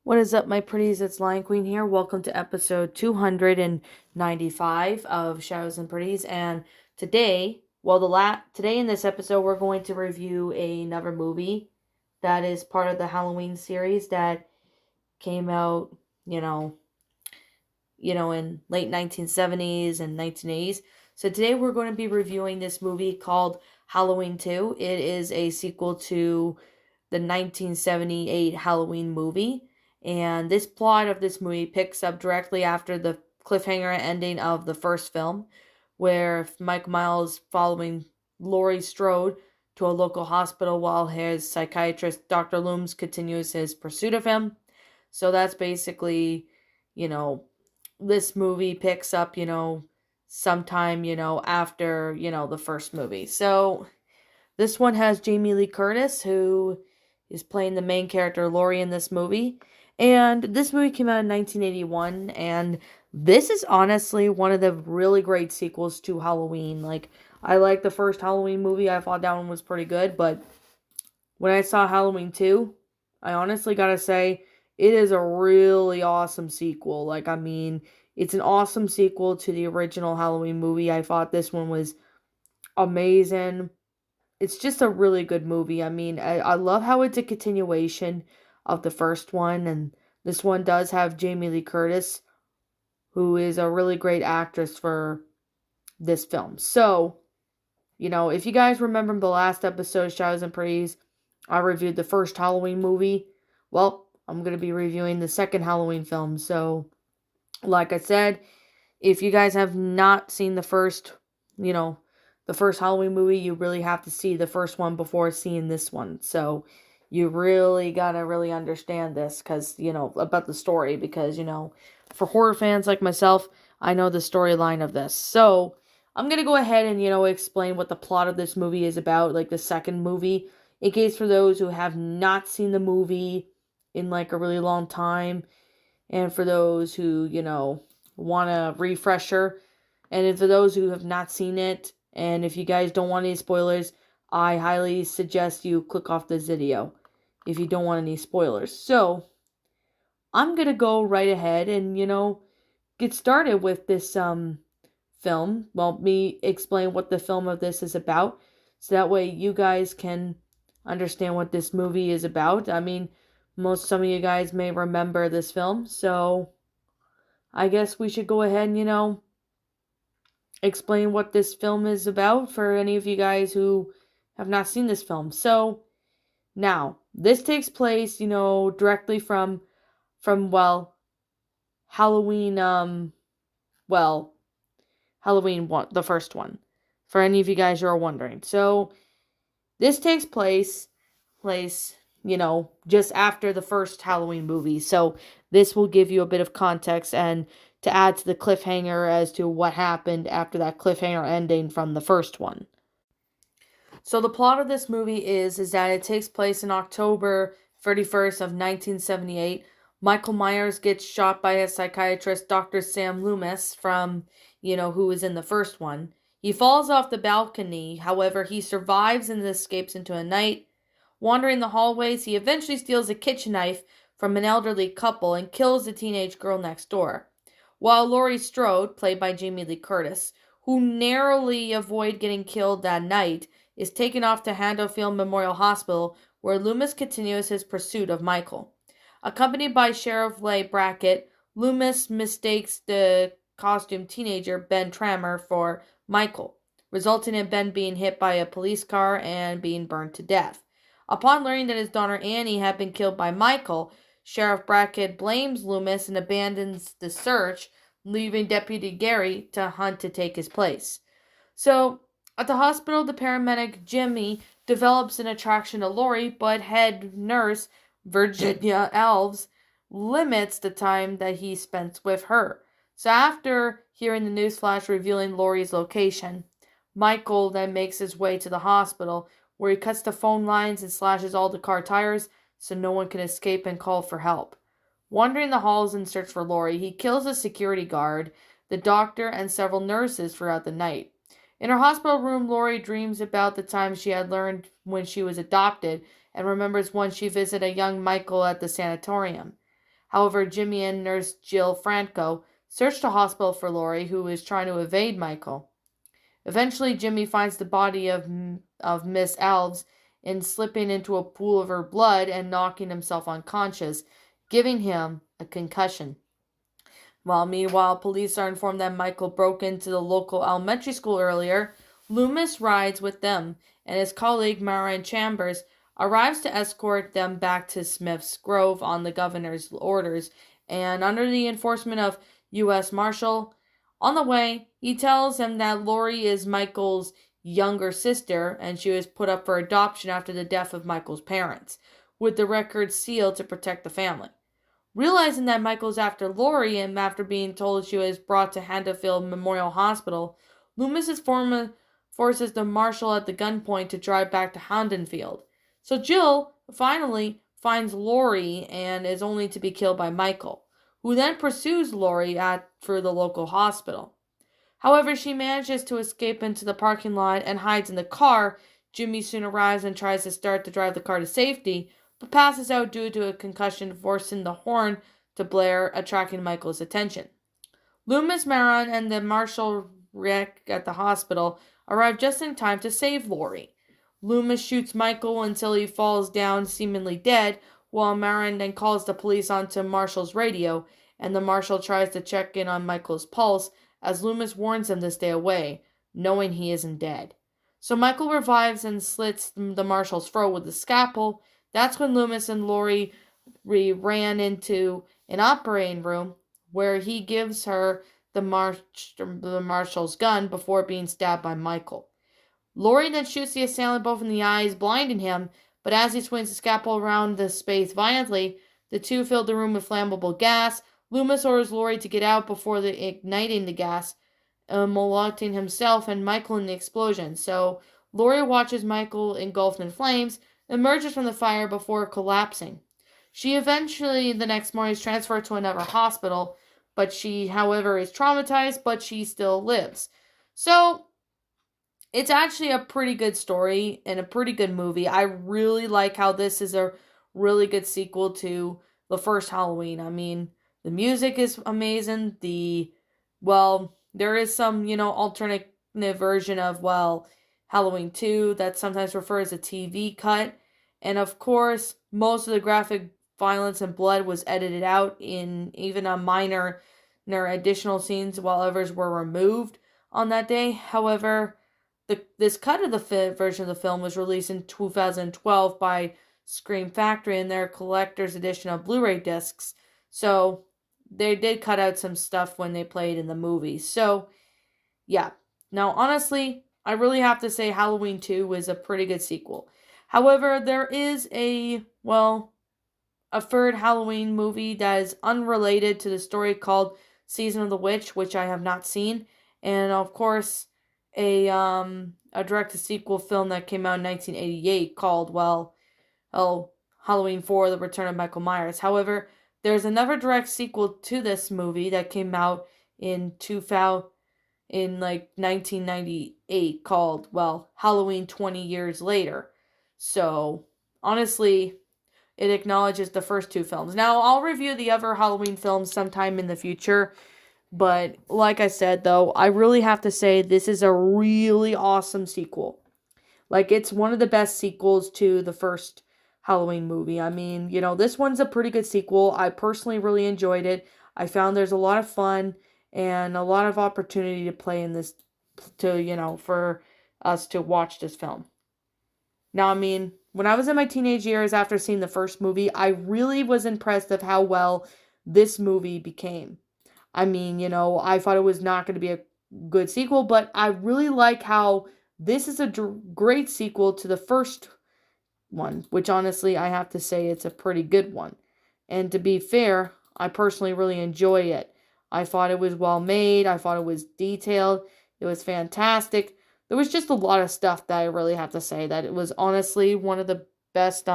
What is up, my pretties? It's Lion Queen here. Welcome to episode 295 of Shadows and Pretties. And today, today in this episode, we're going to review another movie that is part of the Halloween series that came out, in late 1970s and 1980s. So today we're going to be reviewing this movie called Halloween 2. It is a sequel to the 1978 Halloween movie. And this plot of this movie picks up directly after the cliffhanger ending of the first film, where Mike Miles following Laurie Strode to a local hospital while his psychiatrist, Dr. Loomis, continues his pursuit of him. So that's basically, you know, this movie picks up, sometime, after, the first movie. So this one has Jamie Lee Curtis, who is playing the main character, Laurie, in this movie. And this movie came out in 1981, and this is honestly one of the really great sequels to Halloween. Like, I like the first Halloween movie. I thought that one was pretty good, but when I saw Halloween 2, I honestly gotta say, it is a really awesome sequel. It's an awesome sequel to the original Halloween movie. I thought this one was amazing. It's just a really good movie. I love how it's a continuation of the first one, and this one does have Jamie Lee Curtis, who is a really great actress for this film. So, if you guys remember the last episode, Shadows and Pretties, I reviewed the first Halloween movie. Well, I'm going to be reviewing the second Halloween film. So, like I said, if you guys have not seen the first Halloween movie, you really have to see the first one before seeing this one. So, you really gotta really understand this about the story, because, for horror fans like myself, I know the storyline of this. So, I'm gonna go ahead and, explain what the plot of this movie is about, like the second movie, in case for those who have not seen the movie in like a really long time, and for those who, want a refresher, and for those who have not seen it, and if you guys don't want any spoilers, I highly suggest you click off this video if you don't want any spoilers. So, I'm gonna go right ahead and, get started with this film. Well, me explain what the film of this is about, so that way you guys can understand what this movie is about. Some of you guys may remember this film, so I guess we should go ahead and, explain what this film is about for any of you guys who have not seen this film. So, now, this takes place, directly from Halloween, Halloween 1, the first one, for any of you guys who are wondering. So, this takes place, just after the first Halloween movie. So, this will give you a bit of context and to add to the cliffhanger as to what happened after that cliffhanger ending from the first one. So the plot of this movie is that it takes place in October 31st of 1978. Michael Myers gets shot by his psychiatrist, Dr. Sam Loomis, from, who was in the first one. He falls off the balcony. However, he survives and escapes into a night. Wandering the hallways, he eventually steals a kitchen knife from an elderly couple and kills the teenage girl next door. While Laurie Strode, played by Jamie Lee Curtis, who narrowly avoided getting killed that night, is taken off to Handofield Memorial Hospital, where Loomis continues his pursuit of Michael. Accompanied by Sheriff Leigh Brackett, Loomis mistakes the costumed teenager Ben Trammer for Michael, resulting in Ben being hit by a police car and being burned to death. Upon learning that his daughter Annie had been killed by Michael, Sheriff Brackett blames Loomis and abandons the search, leaving Deputy Gary to hunt to take his place. So, at the hospital, the paramedic Jimmy develops an attraction to Laurie, but head nurse Virginia Alves limits the time that he spends with her. So after hearing the newsflash revealing Laurie's location, Michael then makes his way to the hospital, where he cuts the phone lines and slashes all the car tires so no one can escape and call for help. Wandering the halls in search for Laurie, he kills a security guard, the doctor, and several nurses throughout the night. In her hospital room, Laurie dreams about the time she had learned when she was adopted and remembers when she visited a young Michael at the sanatorium. However, Jimmy and nurse Jill Franco search the hospital for Laurie, who is trying to evade Michael. Eventually, Jimmy finds the body of Miss Alves and slipping into a pool of her blood and knocking himself unconscious, giving him a concussion. Meanwhile, police are informed that Michael broke into the local elementary school earlier. Loomis rides with them, and his colleague Marion Chambers arrives to escort them back to Smith's Grove on the governor's orders, and under the enforcement of U.S. Marshal. On the way, he tells him that Lori is Michael's younger sister, and she was put up for adoption after the death of Michael's parents, with the record sealed to protect the family. Realizing that Michael's after Lori and after being told she was brought to Handafield Memorial Hospital, Loomis forces the marshal at the gunpoint to drive back to Haddonfield. So Jill finally finds Lori and is only to be killed by Michael, who then pursues Lori through the local hospital. However, she manages to escape into the parking lot and hides in the car. Jimmy soon arrives and tries to start to drive the car to safety, but passes out due to a concussion, forcing the horn to blare, attracting Michael's attention. Loomis, Maron, and the marshal Rick at the hospital arrive just in time to save Lori. Loomis shoots Michael until he falls down, seemingly dead, while Maron then calls the police onto Marshall's radio, and the marshal tries to check in on Michael's pulse as Loomis warns him to stay away, knowing he isn't dead. So Michael revives and slits the marshal's throat with a scalpel. That's when Loomis and Lori ran into an operating room where he gives her the marshal's gun before being stabbed by Michael. Lori then shoots the assailant both in the eyes, blinding him, but as he swings the scalpel around the space violently, the two fill the room with flammable gas. Loomis orders Lori to get out before igniting the gas, immolating himself and Michael in the explosion. So Lori watches Michael engulfed in flames, emerges from the fire before collapsing. She eventually, the next morning, is transferred to another hospital, but she, however, is traumatized, but she still lives. So, it's actually a pretty good story and a pretty good movie. I really like how this is a really good sequel to the first Halloween. I mean, the music is amazing. There is some, alternate version of, Halloween 2 that sometimes refers to TV cut. And of course, most of the graphic violence and blood was edited out in even a minor additional scenes, while others were removed on that day. However, this cut of the version of the film was released in 2012 by Scream Factory in their collector's edition of Blu-ray discs. So they did cut out some stuff when they played in the movie. So, yeah. Now, honestly, I really have to say Halloween 2 was a pretty good sequel. However, there is a third Halloween movie that is unrelated to the story called Season of the Witch, which I have not seen. And, of course, a direct-to-sequel film that came out in 1988 called, Halloween 4, The Return of Michael Myers. However, there's another direct sequel to this movie that came out in 1998 called, Halloween 20 Years Later. So, honestly, it acknowledges the first two films. Now, I'll review the other Halloween films sometime in the future. But like I said, though, I really have to say this is a really awesome sequel. It's one of the best sequels to the first Halloween movie. I mean, this one's a pretty good sequel. I personally really enjoyed it. I found there's a lot of fun and a lot of opportunity to play in this, for us to watch this film. Now, I mean, when I was in my teenage years after seeing the first movie, I really was impressed of how well this movie became. I mean, I thought it was not going to be a good sequel, but I really like how this is a great sequel to the first one, which honestly, I have to say it's a pretty good one. And to be fair, I personally really enjoy it. I thought it was well made. I thought it was detailed. It was fantastic. There was just a lot of stuff that I really have to say that it was honestly one of the best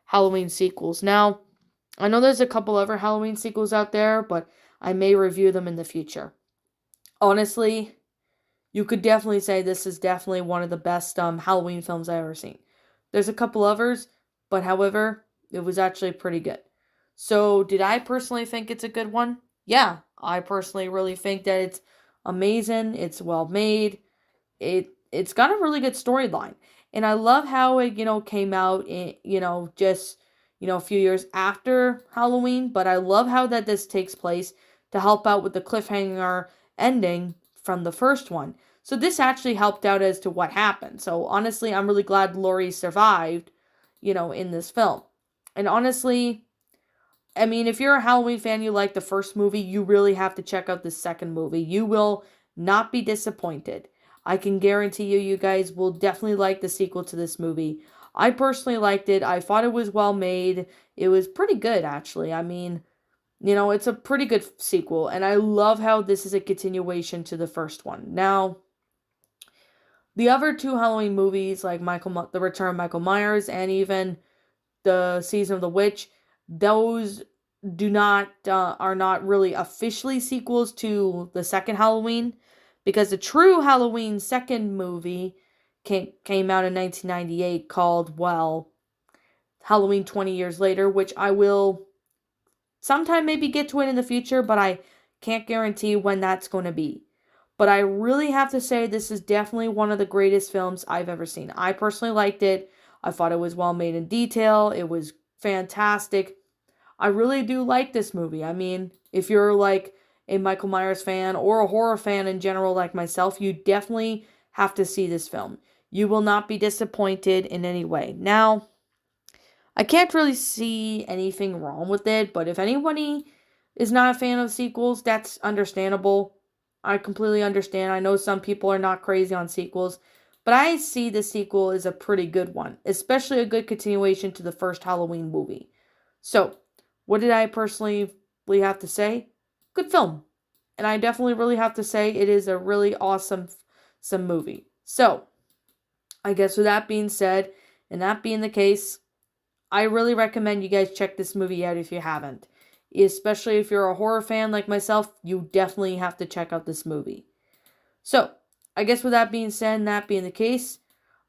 Halloween sequels. Now, I know there's a couple other Halloween sequels out there, but I may review them in the future. Honestly, you could definitely say this is definitely one of the best Halloween films I've ever seen. There's a couple others, but however, it was actually pretty good. So, did I personally think it's a good one? Yeah, I personally really think that it's amazing. It's well made. It's got a really good storyline, and I love how it came out in just a few years after Halloween. But I love how that this takes place to help out with the cliffhanger ending from the first one. So this actually helped out as to what happened. So honestly, I'm really glad Laurie survived, in this film. And honestly, I mean, if you're a Halloween fan, you like the first movie, you really have to check out the second movie. You will not be disappointed. I can guarantee you, you guys will definitely like the sequel to this movie. I personally liked it. I thought it was well made. It was pretty good, actually. I mean, it's a pretty good sequel, and I love how this is a continuation to the first one. Now, the other two Halloween movies, like The Return of Michael Myers and even the Season of the Witch, those do not are not really officially sequels to the second Halloween, because the true Halloween second movie came out in 1998 called, well, Halloween 20 years later, which I will sometime maybe get to it in the future, but I can't guarantee when that's going to be. But I really have to say this is definitely one of the greatest films I've ever seen. I personally liked it. I thought it was well made in detail. It was fantastic. I really do like this movie. I mean, if you're like a Michael Myers fan or a horror fan in general like myself, you definitely have to see this film. You will not be disappointed in any way. Now, I can't really see anything wrong with it, but if anybody is not a fan of sequels, that's understandable. I completely understand. I know some people are not crazy on sequels, but I see the sequel as a pretty good one, especially a good continuation to the first Halloween movie. So, what did I personally have to say? Good film. And I definitely really have to say it is a really awesome some movie. So, I guess with that being said, and that being the case, I really recommend you guys check this movie out if you haven't. Especially if you're a horror fan like myself, you definitely have to check out this movie. So, I guess with that being said and that being the case,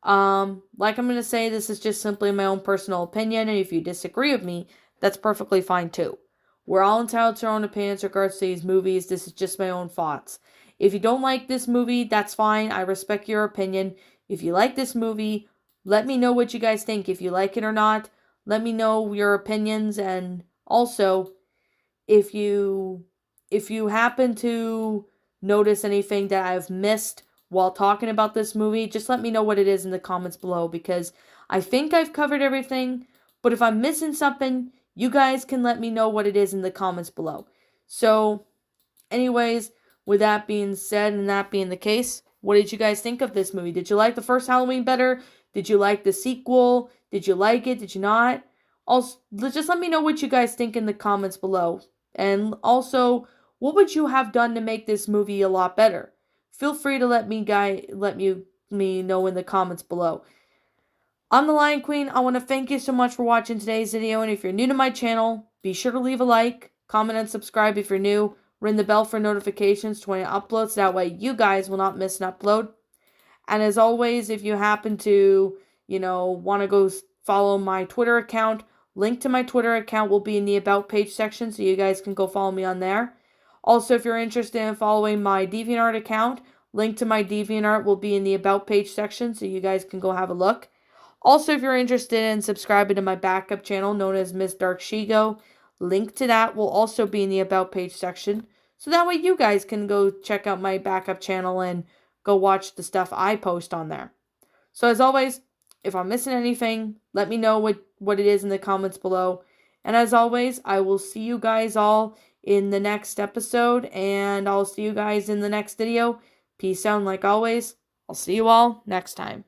like I'm going to say, this is just simply my own personal opinion, and if you disagree with me, that's perfectly fine too. We're all entitled to our own opinions in regards to these movies. This is just my own thoughts. If you don't like this movie, that's fine. I respect your opinion. If you like this movie, let me know what you guys think. If you like it or not, let me know your opinions, and also if you happen to notice anything that I've missed while talking about this movie, just let me know what it is in the comments below, because I think I've covered everything, but if I'm missing something, you guys can let me know what it is in the comments below. So, anyways, with that being said and that being the case, what did you guys think of this movie? Did you like the first Halloween better? Did you like the sequel? Did you like it? Did you not? Also, just let me know what you guys think in the comments below. And also, what would you have done to make this movie a lot better? Feel free to let me know in the comments below. I'm the Lion Queen. I want to thank you so much for watching today's video, and if you're new to my channel, be sure to leave a like, comment, and subscribe if you're new. Ring the bell for notifications to when it uploads, that way you guys will not miss an upload. And as always, if you happen to, want to go follow my Twitter account, link to my Twitter account will be in the About page section, so you guys can go follow me on there. Also, if you're interested in following my DeviantArt account, link to my DeviantArt will be in the About page section, so you guys can go have a look. Also, if you're interested in subscribing to my backup channel known as Miss Dark Shigo, link to that will also be in the About page section. So that way you guys can go check out my backup channel and go watch the stuff I post on there. So as always, if I'm missing anything, let me know what it is in the comments below. And as always, I will see you guys all in the next episode, and I'll see you guys in the next video. Peace out, and like always, I'll see you all next time.